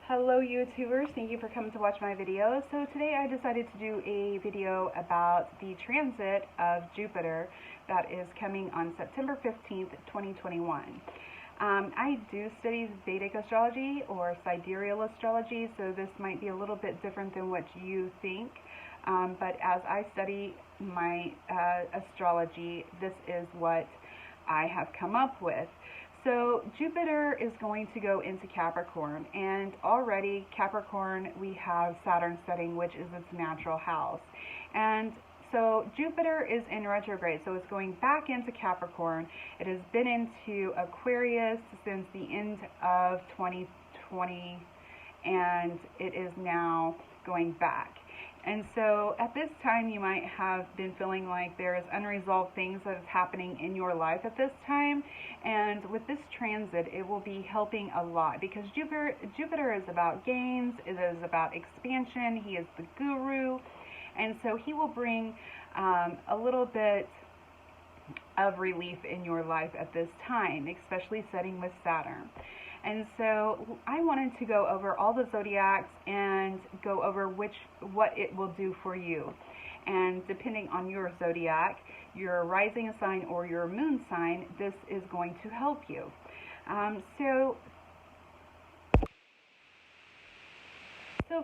Hello YouTubers, thank you for coming to watch my video. So today I decided to do a video about the transit of Jupiter that is coming on September 15th, 2021. I do study Vedic astrology or sidereal astrology, so this might be a little bit different than what you think. But as I study my astrology, this is what I have come up with. So Jupiter is going to go into Capricorn, and already Capricorn we have Saturn setting, which is its natural house. And so Jupiter is in retrograde, so it's going back into Capricorn. It has been into Aquarius since the end of 2020, and it is now going back. And so at this time, you might have been feeling like there is unresolved things that is happening in your life at this time. And with this transit, it will be helping a lot because Jupiter is about gains. It is about expansion. He is the guru. And so he will bring a little bit of relief in your life at this time, especially setting with Saturn. And so I wanted to go over all the zodiacs and go over what it will do for you. And depending on your zodiac, your rising sign or your moon sign, this is going to help you. So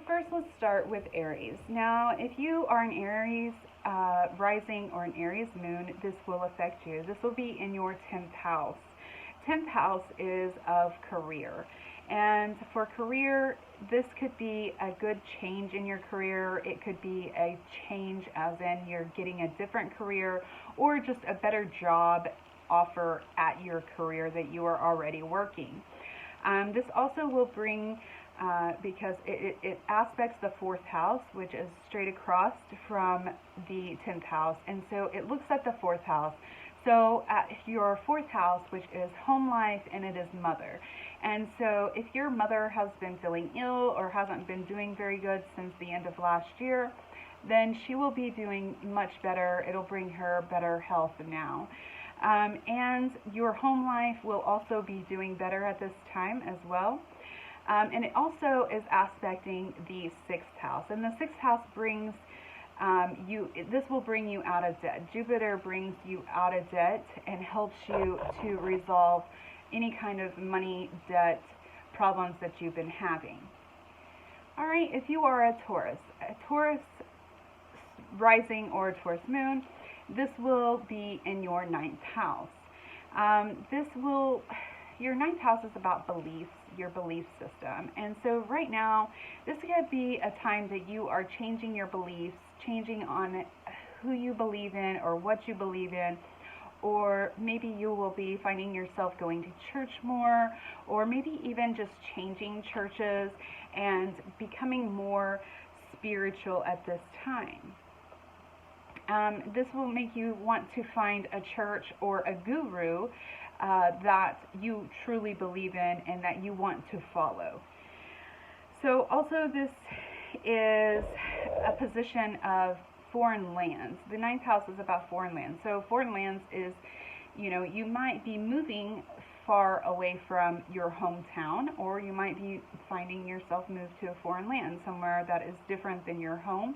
first let's start with Aries. Now, if you are an Aries rising or an Aries moon, this will affect you. This will be in your 10th house. 10th house is of career, and for career, this could be a good change in your career. It could be a change as in you're getting a different career or just a better job offer at your career that you are already working. This also will bring, because it aspects the 4th house, which is straight across from the 10th house, and so it looks at the 4th house. So at your 4th house, which is home life, and it is mother. And so if your mother has been feeling ill or hasn't been doing very good since the end of last year, then she will be doing much better. It'll bring her better health now. And your home life will also be doing better at this time as well. And it also is aspecting the 6th house. And the 6th house brings this will bring you out of debt. Jupiter brings you out of debt and helps you to resolve any kind of money debt problems that you've been having. All right, if you are a Taurus rising or a Taurus moon, this will be in your 9th house. Your 9th house is about beliefs, your belief system. And so right now, this could be a time that you are changing your beliefs, changing on who you believe in or what you believe in, or maybe you will be finding yourself going to church more, or maybe even just changing churches and becoming more spiritual at this time. This will make you want to find a church or a guru that you truly believe in and that you want to follow. So also this is a position of foreign lands. The 9th house is about foreign lands. So foreign lands is, you might be moving far away from your hometown, or you might be finding yourself moved to a foreign land, somewhere that is different than your home.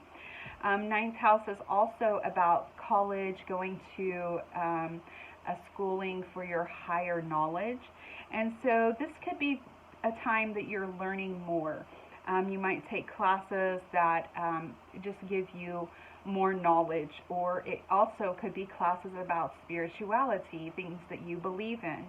9th house is also about college, going to a schooling for your higher knowledge. And so this could be a time that you're learning more. You might take classes that just give you more knowledge, or it also could be classes about spirituality, things that you believe in.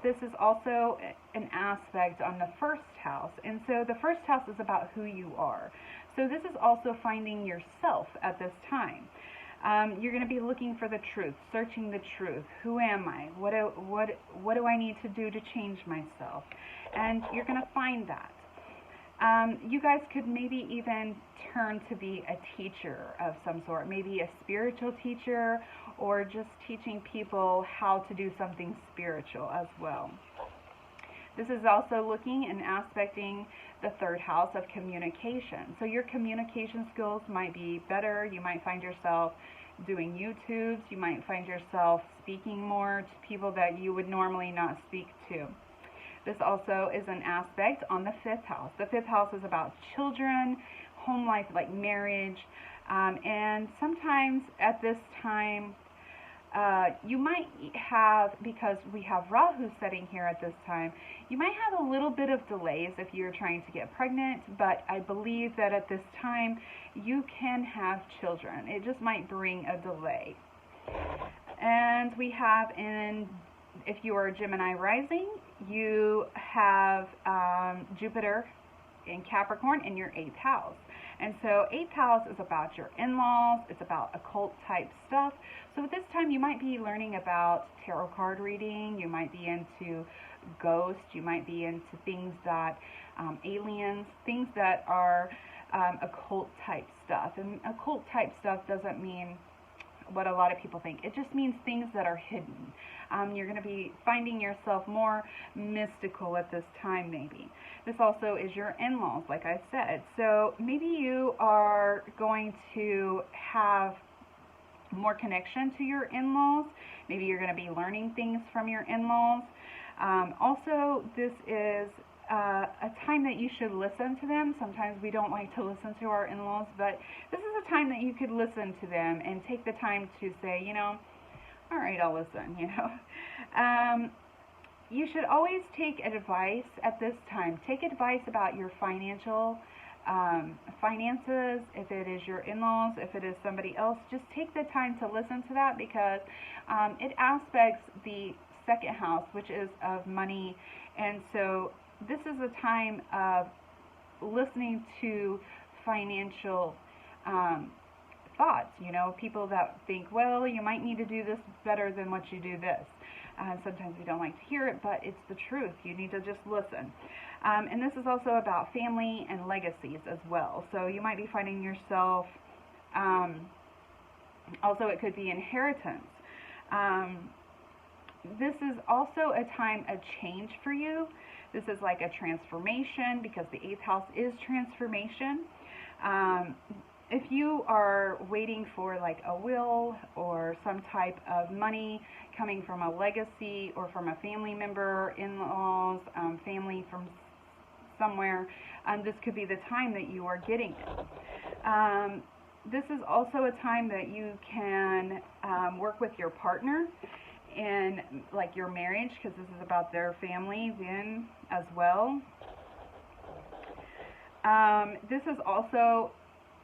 This is also an aspect on the 1st house, and so the 1st house is about who you are. So this is also finding yourself at this time. You're going to be looking for the truth, searching the truth. Who am I? What do I need to do to change myself? And you're going to find that. You guys could maybe even turn to be a teacher of some sort, maybe a spiritual teacher, or just teaching people how to do something spiritual as well. This is also looking and aspecting the 3rd house of communication. So your communication skills might be better. You might find yourself doing YouTubes. You might find yourself speaking more to people that you would normally not speak to. This also is an aspect on the 5th house. The 5th house is about children, home life, like marriage, and sometimes at this time, you might have, because we have Rahu sitting here at this time, you might have a little bit of delays if you're trying to get pregnant, but I believe that at this time you can have children. It just might bring a delay. And we have if you are Gemini rising, you have Jupiter in Capricorn in your 8th house. And so 8th house is about your in-laws, it's about occult type stuff. So at this time you might be learning about tarot card reading, you might be into ghosts, you might be into things that, aliens, things that are occult type stuff. And occult type stuff doesn't mean what a lot of people think. It just means things that are hidden. You're going to be finding yourself more mystical at this time, maybe. This also is your in-laws, like I said. So maybe you are going to have more connection to your in-laws. Maybe you're going to be learning things from your in-laws. Also, this is a time that you should listen to them. Sometimes we don't like to listen to our in-laws, but this is a time that you could listen to them and take the time to say, you know, all right, I'll listen, you know. You should always take advice at this time. Take advice about your finances, if it is your in-laws, if it is somebody else. Just take the time to listen to that, because it aspects the 2nd house, which is of money. And so this is a time of listening to financial thoughts, you know, people that think, well, you might need to do this better than what you do this. Sometimes we don't like to hear it, but it's the truth. You need to just listen. And this is also about family and legacies as well. So you might be finding yourself, also it could be inheritance. This is also a time of change for you. This is like a transformation, because the 8th house is transformation. If you are waiting for like a will or some type of money coming from a legacy or from a family member, in-laws, family from somewhere, this could be the time that you are getting it. This is also a time that you can work with your partner in like your marriage, because this is about their family then as well. This is also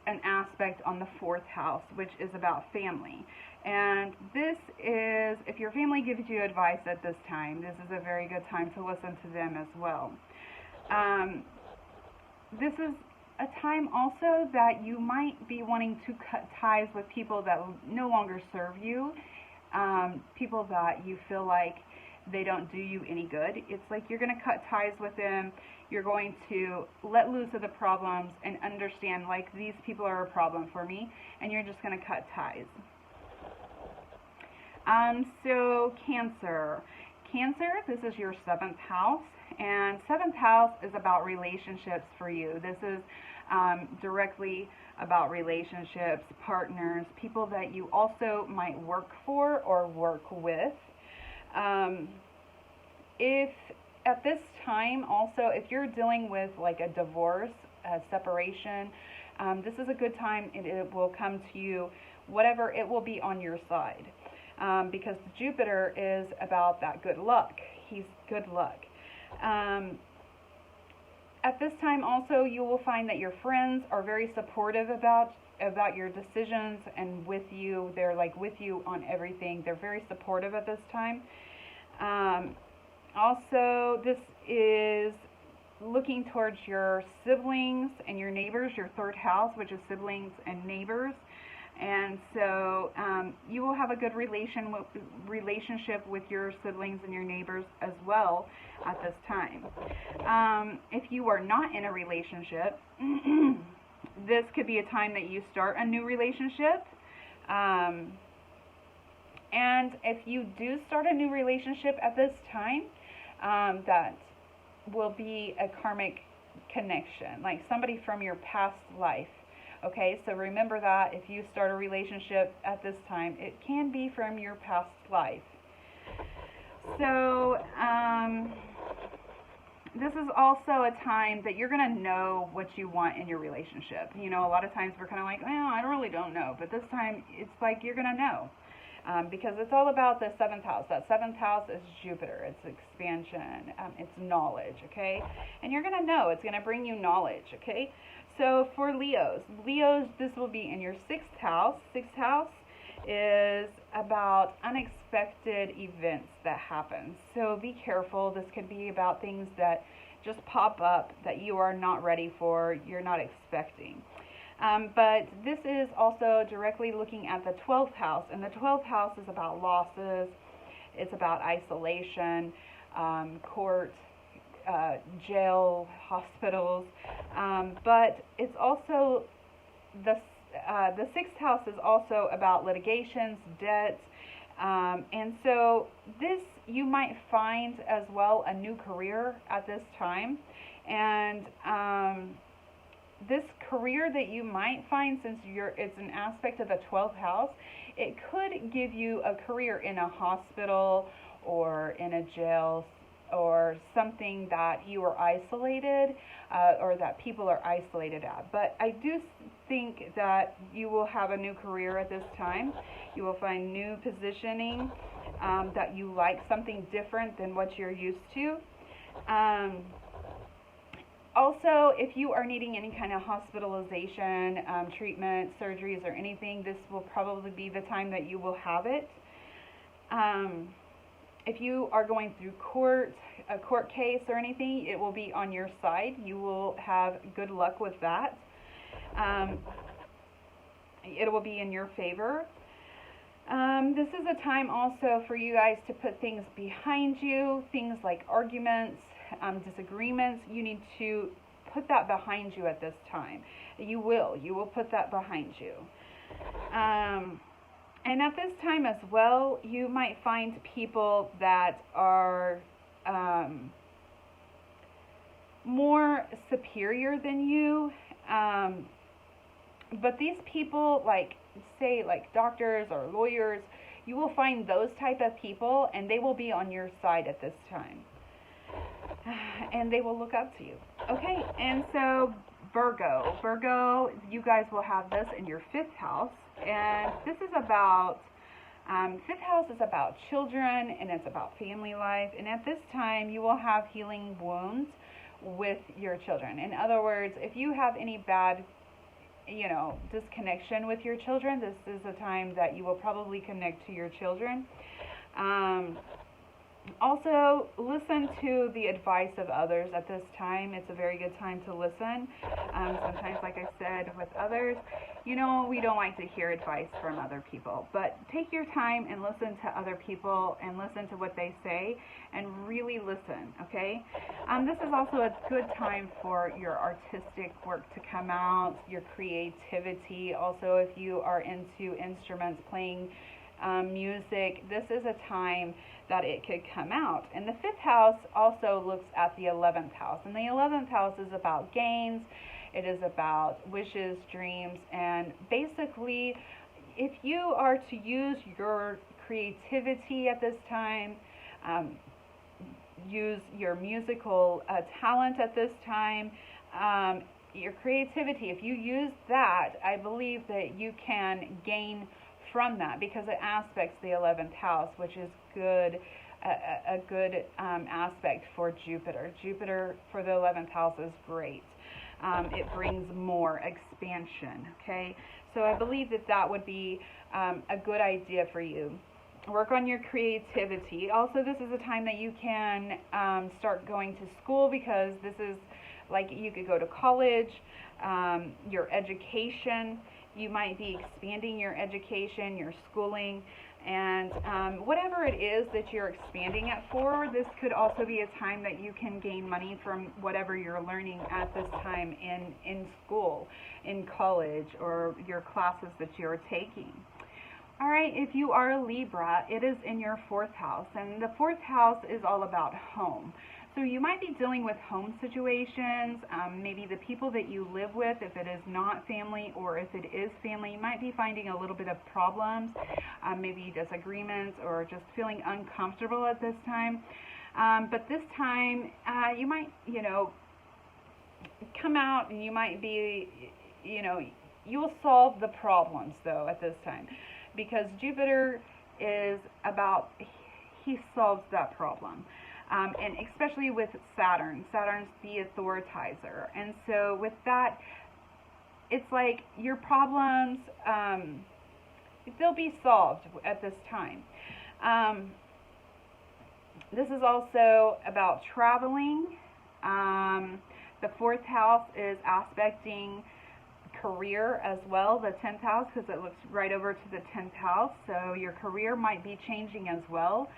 an aspect on the 4th house, which is about family. And this is, if your family gives you advice at this time, this is a very good time to listen to them as well. This is a time also that you might be wanting to cut ties with people that no longer serve you, people that you feel like they don't do you any good. It's like you're going to cut ties with them. You're going to let loose of the problems and understand, like, these people are a problem for me, and you're just going to cut ties. So Cancer. Cancer, this is your 7th house, and 7th house is about relationships for you. This is directly about relationships, partners, people that you also might work for or work with. If at this time also, if you're dealing with like a divorce, a separation, this is a good time. It will come to you, whatever, it will be on your side, because Jupiter is about that good luck. He's good luck. At this time also, you will find that your friends are very supportive about your decisions and with you. They're like with you on everything. They're very supportive at this time. Also, this is looking towards your siblings and your neighbors, your 3rd house, which is siblings and neighbors. And so you will have a good relationship with your siblings and your neighbors as well at this time. If you are not in a relationship, this could be a time that you start a new relationship. And if you do start a new relationship at this time, that will be a karmic connection, like somebody from your past life. Okay, so remember that if you start a relationship at this time, it can be from your past life. So, this is also a time that you're going to know what you want in your relationship. You know, a lot of times we're kind of like, well, I really don't know. But this time it's like you're going to know. Because it's all about the seventh house. That seventh house is Jupiter. It's expansion. It's knowledge, okay? And you're going to know. It's going to bring you knowledge, okay? So for Leos, this will be in your sixth house. Sixth house is about unexpected events that happen. So be careful. This could be about things that just pop up that you are not ready for, you're not expecting. But this is also directly looking at the 12th house, and the 12th house is about losses, it's about isolation, court, jail, hospitals, but it's also, the 6th house is also about litigations, debts, and so this, you might find as well a new career at this time, and this career that you might find, since it's an aspect of the 12th house, it could give you a career in a hospital or in a jail or something that you are isolated or that people are isolated at. But I do think that you will have a new career at this time. You will find new positioning that you like, something different than what you're used to. Also, if you are needing any kind of hospitalization, treatment, surgeries, or anything, this will probably be the time that you will have it. If you are going through a court case or anything, it will be on your side. You will have good luck with that. It will be in your favor. This is a time also for you guys to put things behind you, things like arguments, disagreements. You need to put that behind you at this time. You will put that behind you. And at this time as well, you might find people that are more superior than you. But these people, like, say, like doctors or lawyers, you will find those type of people, and they will be on your side at this time. And they will look up to you. Okay, and so Virgo, you guys will have this in your 5th house, and this is about, 5th house is about children, and it's about family life, and at this time, you will have healing wounds with your children. In other words, if you have any bad, disconnection with your children, this is a time that you will probably connect to your children. Also, listen to the advice of others at this time. It's a very good time to listen. Sometimes, like I said, with others, we don't like to hear advice from other people. But take your time and listen to other people and listen to what they say and really listen, okay? This is also a good time for your artistic work to come out, your creativity. Also, if you are into instruments, playing music, this is a time that it could come out. And the 5th house also looks at the 11th house. And the 11th house is about gains. It is about wishes, dreams, and basically, if you are to use your creativity at this time, use your musical talent at this time, your creativity, if you use that, I believe that you can gain from that, because it aspects the 11th house, which is good, a good aspect for Jupiter. Jupiter for the 11th house is great. It brings more expansion, okay? So I believe that would be a good idea for you. Work on your creativity. Also, this is a time that you can start going to school, because this is like you could go to college, your education. You might be expanding your education, your schooling, and whatever it is that you're expanding it for, this could also be a time that you can gain money from whatever you're learning at this time in school, in college, or your classes that you're taking. All right, if you are a Libra, it is in your 4th house, and the 4th house is all about home. So you might be dealing with home situations, maybe the people that you live with, if it is not family, or if it is family, you might be finding a little bit of problems, maybe disagreements, or just feeling uncomfortable at this time. But this time, you might, come out and you might be, you will solve the problems though at this time, because Jupiter is about, he solves that problem. And especially with Saturn. Saturn's the authoritizer. And so with that, it's like your problems, they'll be solved at this time. This is also about traveling. The 4th house is aspecting career as well, the 10th house, because it looks right over to the 10th house. So your career might be changing as well.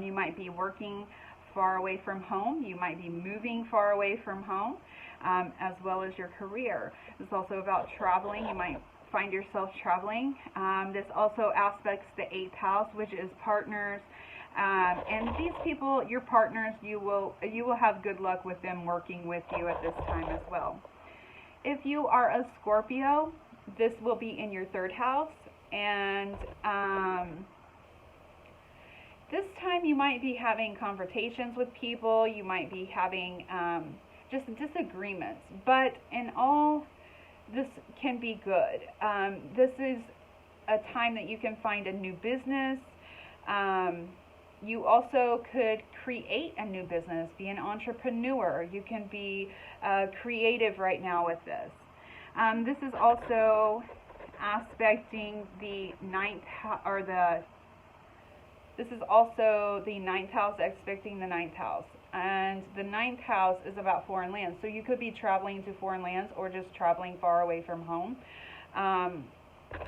You might be working far away from home. You might be moving far away from home, as well as your career. It's also about traveling. You might find yourself traveling. This also aspects the 8th house, which is partners. And these people, your partners, you will have good luck with them working with you at this time as well. If you are a Scorpio, this will be in your 3rd house, and this time you might be having confrontations with people. You might be having just disagreements, but in all, this can be good. This is a time that you can find a new business. You also could create a new business, be an entrepreneur. You can be creative right now with this. This is also aspecting the 9th or the. This is also the 9th house aspecting the 9th house, and the 9th house is about foreign lands. So you could be traveling to foreign lands or just traveling far away from home.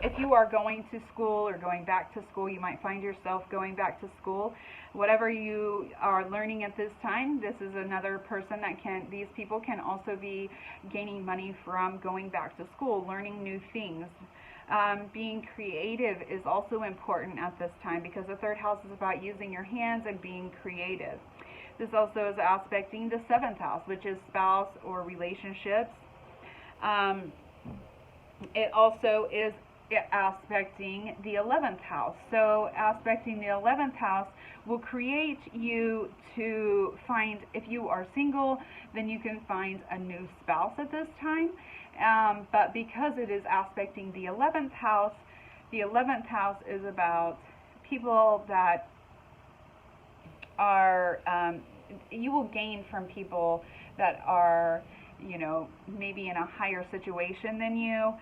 If you are going to school or going back to school, you might find yourself going back to school. Whatever you are learning at this time, this is another person that these people can also be gaining money from going back to school, learning new things. Being creative is also important at this time, because the 3rd house is about using your hands and being creative. This also is aspecting the 7th house, which is spouse or relationships. It also is aspecting the 11th house. So aspecting the 11th house will create you to find, if you are single, then you can find a new spouse at this time. But because it is aspecting the 11th house is about people that are, you will gain from people that are, maybe in a higher situation than you.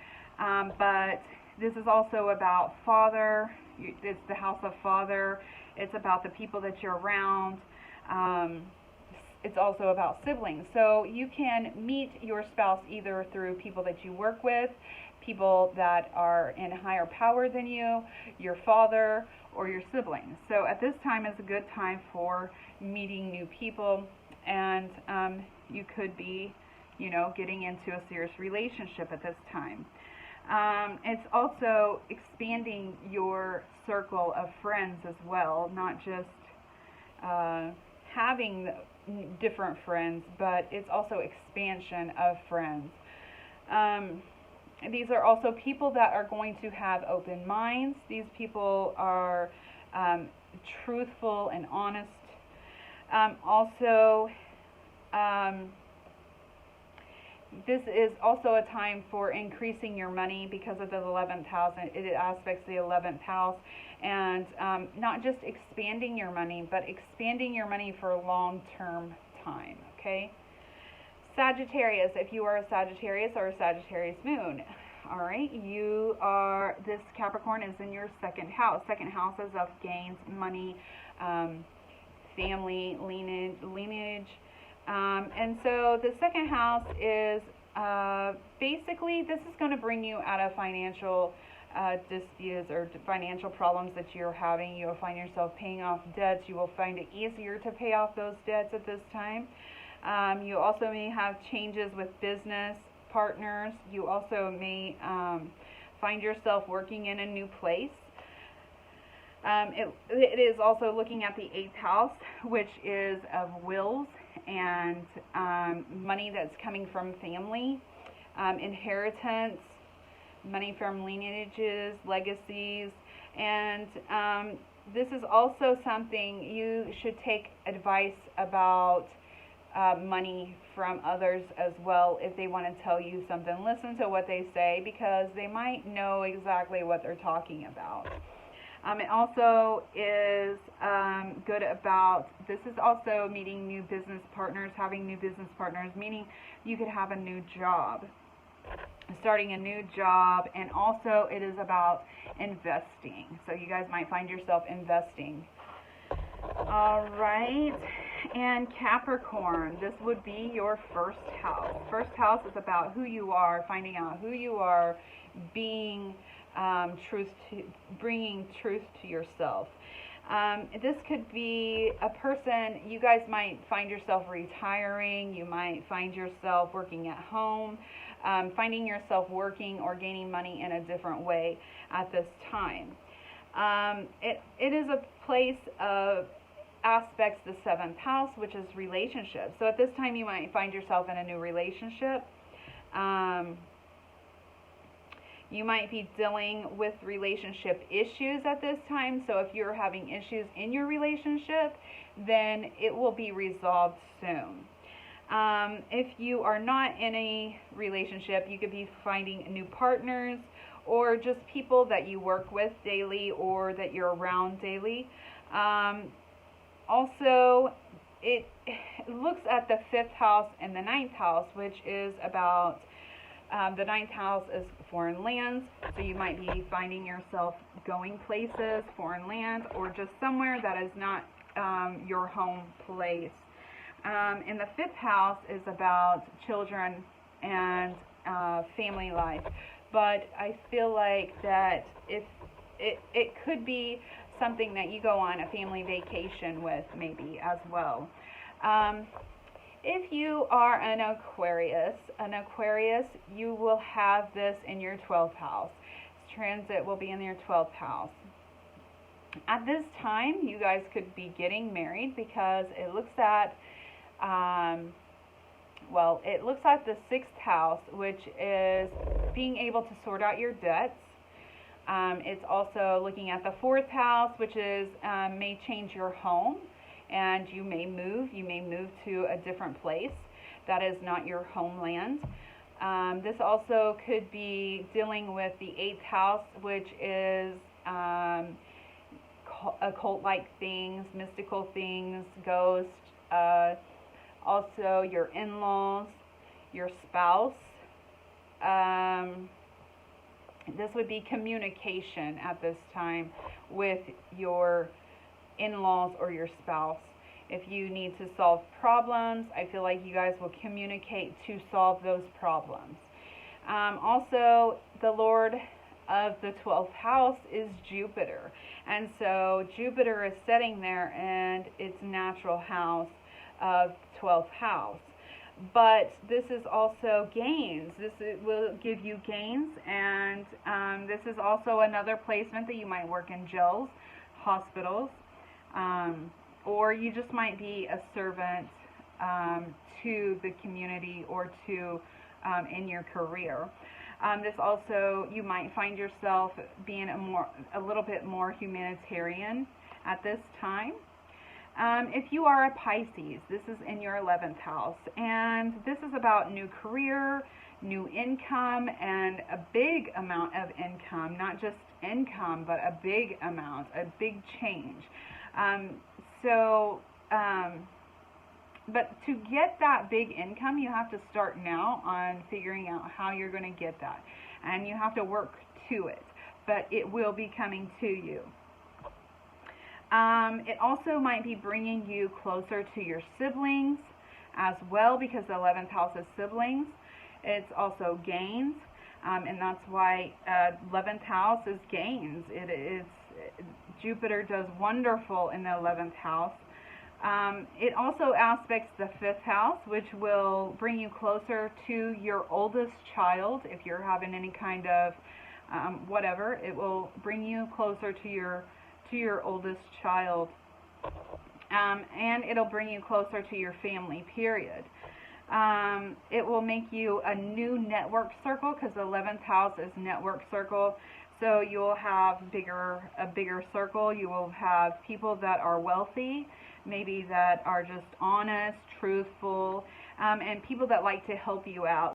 But this is also about father. It's the house of father. It's about the people that you're around. It's also about siblings. So you can meet your spouse either through people that you work with, people that are in higher power than you, your father, or your siblings. So at this time is a good time for meeting new people, and you could be, getting into a serious relationship at this time. It's also expanding your circle of friends as well, not just having different friends, but it's also expansion of friends. These are also people that are going to have open minds. These people are truthful and honest. This is also a time for increasing your money because of the 11th house. It aspects the 11th house. And not just expanding your money, but expanding your money for a long-term time, okay? Sagittarius, if you are a Sagittarius or a Sagittarius moon, all right, this Capricorn is in your 2nd house. 2nd house is of gains, money, family, lineage. And so the 2nd house is basically, this is going to bring you out of financial disputes or financial problems that you're having. You'll find yourself paying off debts. You will find it easier to pay off those debts at this time. You also may have changes with business partners. You also may find yourself working in a new place. It is also looking at the 8th house, which is of wills and money that's coming from family, inheritance, money from lineages, legacies, and this is also something you should take advice about money from others as well. If they want to tell you something, listen to what they say, because they might know exactly what they're talking about. It also is good about, this is also meeting new business partners, having new business partners, meaning you could have a new job, starting a new job, and also it is about investing. So you guys might find yourself investing. All right, and Capricorn, this would be your first house. First house is about who you are, finding out who you are, being bringing truth to yourself. This could be a person, you guys might find yourself retiring, you might find yourself working at home, finding yourself working or gaining money in a different way at this time. It is a place of aspects the 7th house, which is relationships. So at this time you might find yourself in a new relationship. You might be dealing with relationship issues at this time. So if you're having issues in your relationship, then it will be resolved soon. If you are not in a relationship, you could be finding new partners or just people that you work with daily or that you're around daily. Also, it looks at the 5th house and the 9th house, which is about the 9th house is foreign lands, so you might be finding yourself going places, foreign lands, or just somewhere that is not your home place. And the 5th house is about children and family life, but I feel like that if it could be something that you go on a family vacation with, maybe as well. If you are an Aquarius, you will have this in your 12th house. Transit will be in your 12th house. At this time, you guys could be getting married, because it looks at, it looks at the 6th house, which is being able to sort out your debts. It's also looking at the 4th house, which is may change your home. And you may move to a different place that is not your homeland. This also could be dealing with the 8th house, which is occult-like things, mystical things, ghosts, also your in-laws, your spouse. This would be communication at this time with your in-laws or your spouse. If you need to solve problems, I feel like you guys will communicate to solve those problems. Also, the Lord of the 12th house is Jupiter, and so Jupiter is sitting there in its natural house of 12th house. But this is also gains. This will give you gains, and this is also another placement that you might work in jails, hospitals, or you just might be a servant to the community or to in your career. This also, you might find yourself being a little bit more humanitarian at this time. If you are a Pisces, this is in your 11th house, and this is about new career, new income, and a big amount of income, not just income, but a big amount, a big change. But to get that big income, you have to start now on figuring out how you're going to get that, and you have to work to it, but it will be coming to you. It also might be bringing you closer to your siblings as well, because the 11th house is siblings. It's also gains, and that's why 11th house is gains. It is Jupiter does wonderful in the 11th house. It also aspects the 5th house, which will bring you closer to your oldest child. If you're having any kind of whatever, it will bring you closer to your oldest child, and it'll bring you closer to your family, period. It will make you a new network circle, because the 11th house is network circle. So you'll have a bigger circle. You will have people that are wealthy, maybe that are just honest, truthful, and people that like to help you out.